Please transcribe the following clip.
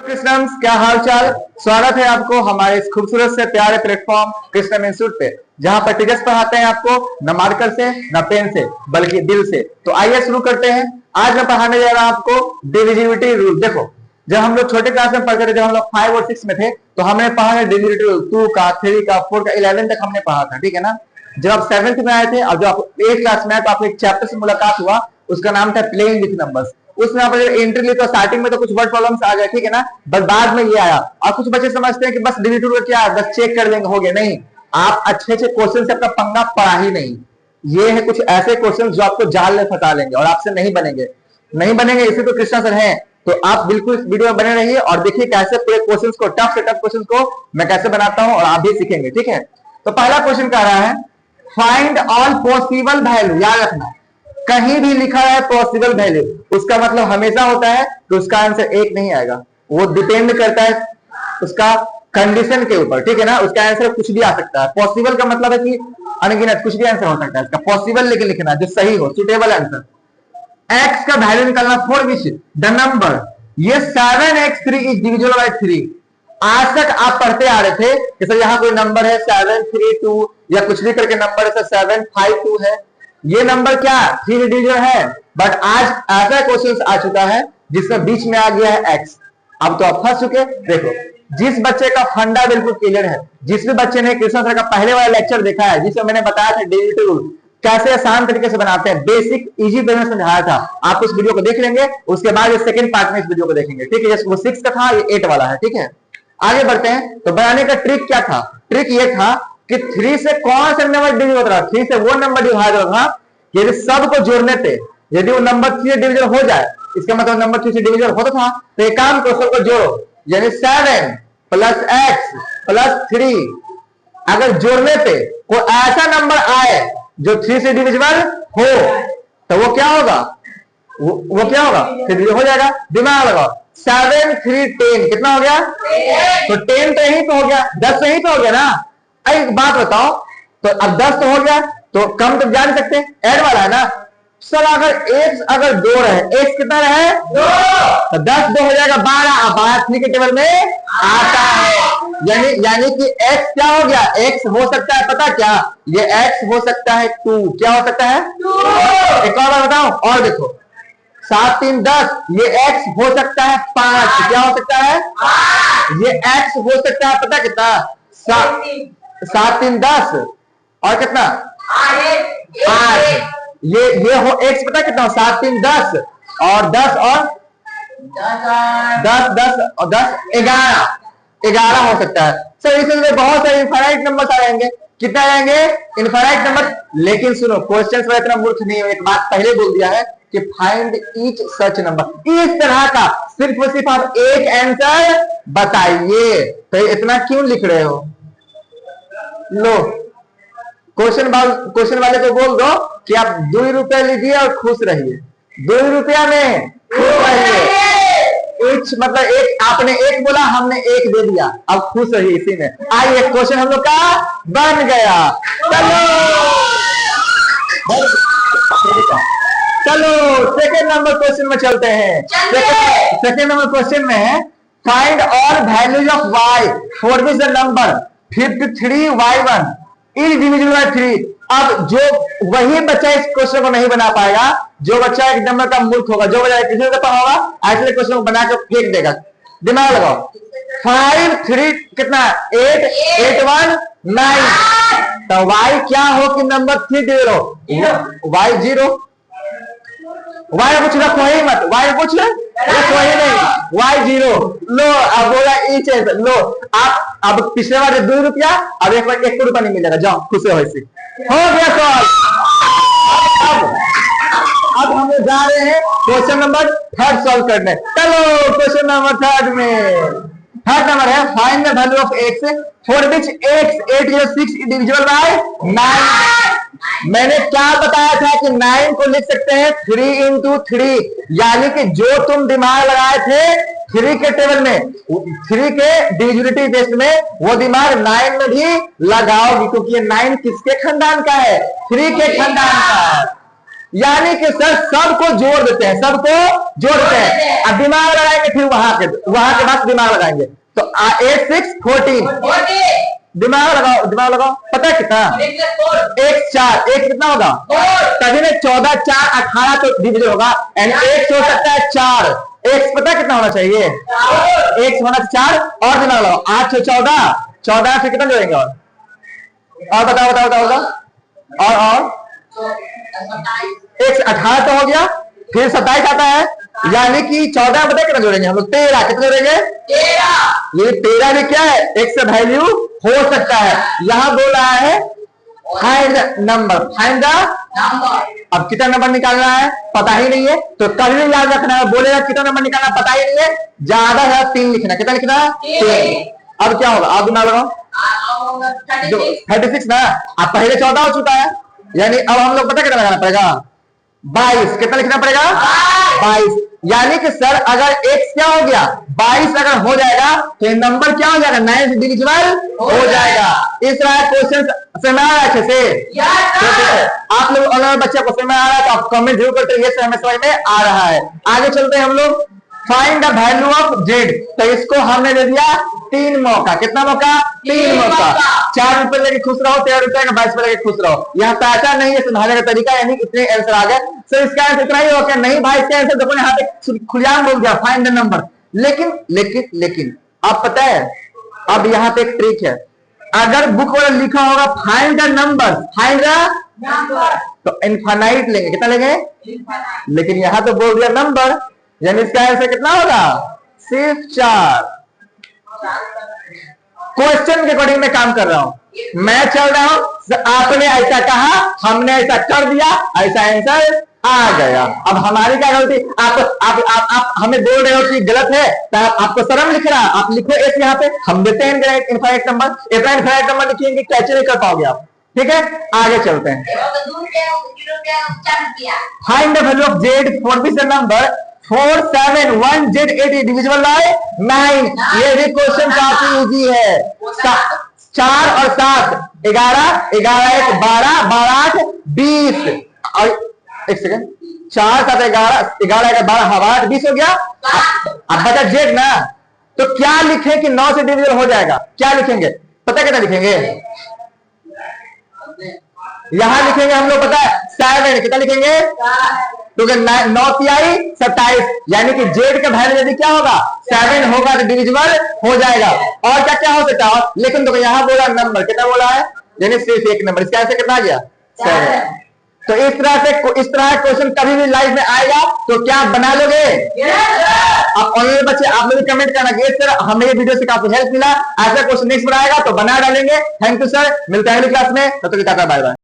कृष्णम, क्या हाल चाल। स्वागत है आपको हमारे इस खूबसूरत से प्यारे प्लेटफॉर्म कृष्णम इंस्टीट्यूट पे, जहां पर टीचर्स पढ़ाते हैं आपको न मार्कर से न पेन से बल्कि दिल से। तो आइए शुरू करते हैं। आज मैं पढ़ाने जा रहा हूं आपको डिविजिबिलिटी रूल। देखो, जब हम लोग छोटे क्लास में पढ़ते थे, जब हम लोग 5 और 6 में थे, तो हमने पढ़ा है डिविजिबिलिटी रूल 2 का, 3 का, 4 का, 11 तक हमने पढ़ा था, ठीक है ना। जब आप 7th में आए थे और जब आप 8th क्लास में आए तो आपको एक चैप्टर से मुलाकात हुआ, उसका नाम था प्लेइंग विथ नंबर्स। उसमें आप एंट्री ली तो स्टार्टिंग में तो कुछ वर्ड प्रॉब्लम्स आ गए, ठीक है ना, बट बाद में ये आया। और कुछ बच्चे समझते हैं कि बस डिविजिबिलिटी रूल क्या है, बस चेक कर लेंगे, हो गया। नहीं, आप अच्छे अच्छे क्वेश्चन से अपना पंगा पढ़ा ही नहीं। ये है कुछ ऐसे क्वेश्चन जो आपको जाल में फंसा लेंगे और आपसे नहीं बनेंगे। इसी तो कृष्णा सर हैं। तो आप बिल्कुल इस वीडियो में बने रहिए और देखिए कैसे पूरे क्वेश्चंस को, टफ से टफ क्वेश्चंस को मैं कैसे बनाता हूं और आप भी सीखेंगे, ठीक है। तो पहला क्वेश्चन कह रहा है फाइंड ऑल पॉसिबल वैल्यू। याद रखना, कहीं भी लिखा है पॉसिबल वैल्यू, उसका मतलब हमेशा होता है कि उसका आंसर 1 नहीं आएगा। वो डिपेंड करता है उसका कंडीशन के ऊपर, ठीक है ना। उसका आंसर कुछ भी आ सकता है। पॉसिबल का मतलब है कि अनगिनत कुछ भी आंसर हो सकता है इसका। पॉसिबल लेके लिखना जो सही हो, सुटेबल आंसर। x का वैल्यू निकालना फॉर विच द नंबर, ये 7x3 इज डिविजिबल बाय 3। आज तक आप पढ़ते आ रहे थे कि सर यहाँ कोई नंबर है 732 या कुछ भी करके नंबर है सर 752 है, ये नंबर क्या 3 डिविजिबल है। बट आज ऐसा क्वेश्चन आ चुका है जिसमें बीच में आ गया है x। अब तो आप फंस चुके। देखो, जिस बच्चे का फंडा बिल्कुल क्लियर है, जिस भी बच्चे ने कृष्णा सर का पहले वाला लेक्चर देखा है जिसमें मैंने बताया था डिविजिबिलिटी रूल कैसे आसान तरीके से बनाते हैं, बेसिक इजी वे में समझाया था, आप उस वीडियो को देख लेंगे। उसके बाद सेकंड पार्ट में इस वीडियो को देखेंगे, ठीक है। वो 6 का था, ये 8 वाला है, ठीक है। आगे बढ़ते हैं। तो बनाने का ट्रिक क्या था? ट्रिक ये था कि 3 से कौन सा नंबर डिविजिबल होता है। 3 से वो नंबर डिवाइड होगा यदि सबको जोड़ने पे, यदि वो नंबर 3 से डिविजिबल हो जाए, इसका मतलब नंबर 3 से डिविजिबल होता था। तो एक काम करो, सबको जोड़ो, यानी 7 प्लस x प्लस 3। अगर जोड़ने पे कोई ऐसा नंबर आए जो 3 से डिविजिबल हो तो वो क्या होगा? वो क्या होगा? फिर हो जाएगा। दिमाग लगाओ, 7 3 10 कितना हो गया? तो 10 तो यही तो हो गया, 10 तो यही तो हो गया ना। एक बात बताओ, तो अब 10 तो हो गया, तो कम तो जा नहीं सकते, ऐड वाला है ना सर। अगर 2 रहे, x कितना रहे? 2, तो 10 2 हो जाएगा 12। अब 12 3 के टेबल में आता है, यानी कि x क्या हो गया? x हो सकता है, पता क्या, ये x हो सकता है 2। क्या हो सकता है? 2। एक और बार बताओ, और देखो, 7 3 10, ये x हो सकता है 5। क्या हो सकता है? 5। ये x हो सकता है, पता कितना? 7 3 10 और कितना? 8। ये हो x पता कितना? 7 3 10 और 10 और 10 और 10 11 हो सकता है। सर इसमें बहुत सारे इनफाइनाइट नंबर आ जाएंगे। कितना आएंगे? Infinite number. लेकिन सुनो, क्वेश्चन में इतना मूर्ख नहीं हो। एक बात पहले बोल दिया है कि फाइंड ईच सच नंबर। इस तरह का सिर्फ और सिर्फ आप एक आंसर बताइए। तो इतना क्यों लिख रहे हो? लो, क्वेश्चन वाले को बोल दो कि आप 2 रुपया लीजिए और खुश रहिए। 2 रुपया में खुश रहिए। कुछ मतलब एक, आपने 1 बोला, हमने 1 दे दिया, अब खुश रहिए इसी में। आइए, क्वेश्चन हम लोग का बन गया। चलो सेकेंड नंबर क्वेश्चन में चलते हैं। सेकेंड नंबर क्वेश्चन में find all values of y for which the number 53y1 is divisible by 3। अब जो वही बच्चा इस क्वेश्चन को नहीं बना पाएगा, जो बच्चा एक नंबर का मूर्ख होगा, जो बच्चा किसी का होगा, ऐसे क्वेश्चन को बना के फेंक देगा। दिमाग लगाओ, 5 3 कितना? 8 8 1 9। तो y क्या हो कि नंबर 3 डिविजिबल हो? y 0। y कुछ रखो ही मत, y कुछ रखो ही नहीं, y 0। लो, अब बोला ईच है। लो, आप अब पिछले बार 2 रुपया, अब एक बार 1 रुपया नहीं मिलेगा। जाओ खुश हो, ऐसे हो गया सवाल। अब हम जा रहे हैं क्वेश्चन नंबर 3 सॉल्व करने। चलो क्वेश्चन नंबर 3 में, 3 नंबर है find the value of x for which x 8 is 6 divisible by 9। मैंने क्या बताया था कि 9 को लिख सकते हैं 3 into 3, यानी कि जो तुम दिमाग लगाए थे 3 के टेबल में, 3 के डिविजिबिलिटी टेस्ट में, वो दिमाग 9 में भी लगाओगी, क्योंकि ये 9 किसके खानदान का है? 3 के खानदान का है। यानी कि सर सबको जोड़ देते हैं, सबको जोड़ देते हैं। अब दिमाग लगाएंगे, फिर वहां के बाद दिमाग लगाएंगे। तो 8 6 14, दिमाग लगाओ। पता है कितना? 1 4, 1 कितना होगा? तभी में 14 4 18 तो डिविजन होगा, एंड 1 हो सकता है 4। एक पता कितना होना चाहिए? 1 होना 4, और दिमाग लगाओ। 8 से 14, 14 से कितना जोड़ेंगे? और बताओ। और 1 से 18 तो हो गया, फिर 27 आता है, यानी कि 14 पता कितना जोड़ेंगे हम लोग? 13। कितना जोड़ेंगे? 13। ये 13 भी क्या है? एक से वैल्यू हो सकता है। यहां बोल रहा है find number, find the number. अब कितना नंबर निकालना है पता ही नहीं है, तो कभी भी याद रखना है, बोलेगा कितना नंबर निकालना पता ही नहीं है, ज्यादा है 3 लिखना। कितना लिखना? 3। अब क्या होगा? आप दिमाग लगाओ। 36 ना, अब पहले 14 हो चुका है, यानी अब हम लोग पता कितना लगाना पड़ेगा? 22। कितना लिखना पड़ेगा? 22। यानी कि सर अगर x क्या हो गया? 22 अगर हो जाएगा तो ये नंबर क्या हो जाएगा? 9 से डिविजिबल हो जाएगा। इस तरह क्वेश्चन समझ में आ रहा है अच्छे से? आप लोग अगर बच्चा को समझ में आ रहा है तो आप कमेंट जरूर करते रहिए, समझ में आ रहा है। आगे चलते हैं हम लोग। Find the value of z, तो इसको हमने दे दिया 3 मौका। कितना मौका? 3 मौका। 4 रुपए लेके खुश रहो, 13 रुपए का 22 रुपए लेके खुश रहो। यहाँ पैसा नहीं है सुधारने का तरीका, यानी इतने आंसर आ गए। सर इसका आंसर इतना ही हो क्या? नहीं भाई, इसका आंसर देखो यहाँ पे खुलेआम बोल दिया, फाइंड द नंबर। लेकिन आप पता है अब यहाँ पे एक ट्रिक है। अगर बुक वाला लिखा होगा find the number, find the, तो इनफाइनाइट लेंगे। कितना लेंगे? लेकिन यहाँ तो बोल दिया नंबर, यानी इसका आंसर कितना होगा? सिर्फ 4। क्वेश्चन के अकॉर्डिंग मैं काम कर रहा हूं, मैं चल रहा हूं। आपने ऐसा कहा, हमने ऐसा कर दिया, ऐसा आंसर आ गया। अब हमारी क्या गलती? आप हमें बोल रहे हो कि गलत है, तो आपको शर्म लिख रहा, आप लिखो एस यहाँ पे, हम देते हैं इनफाइनाइट नंबर। इतना इनफाइनाइट नंबर लिखेंगे कैसे नहीं कर पाओगे आप? ठीक है, आगे चलते हैं। Find the value of z for this number 4 7 1 z 8 divisible by 9। ये भी क्वेश्चन काफी इजी है। 4 और 7 11, 11 1 12, 12 8 20। और एक सेकंड, 4 7 11, 11 1 12, 8 20 हो गया। अब बचा z ना, तो क्या लिखे कि 9 से डिविजिबल हो जाएगा? क्या लिखेंगे? पता कितना लिखेंगे? यहां लिखेंगे हम लोग, पता है 7। कितना लिखेंगे? क्योंकि 9 तिहाई 27, यानी कि जेड का वैल्यू यदि क्या होगा? 7 होगा तो डिविजिबल हो जाएगा। और क्या क्या हो सकता है? लेकिन तो यहाँ बोला नंबर, कितना बोला है? यानी सिर्फ एक नंबर। इसका आंसर कितना आ गया? 7। तो इस तरह क्वेश्चन कभी भी लाइफ में आएगा तो क्या आप बना लोगे? आप ऑनलाइन बच्चे आप लोग कमेंट करना कि सर हमें ये वीडियो से काफी हेल्प मिला, ऐसा क्वेश्चन नेक्स्ट बनाएगा तो बना डालेंगे। थैंक यू सर, मिलते हैं अगली क्लास में, तब तक टाटा बाय बाय।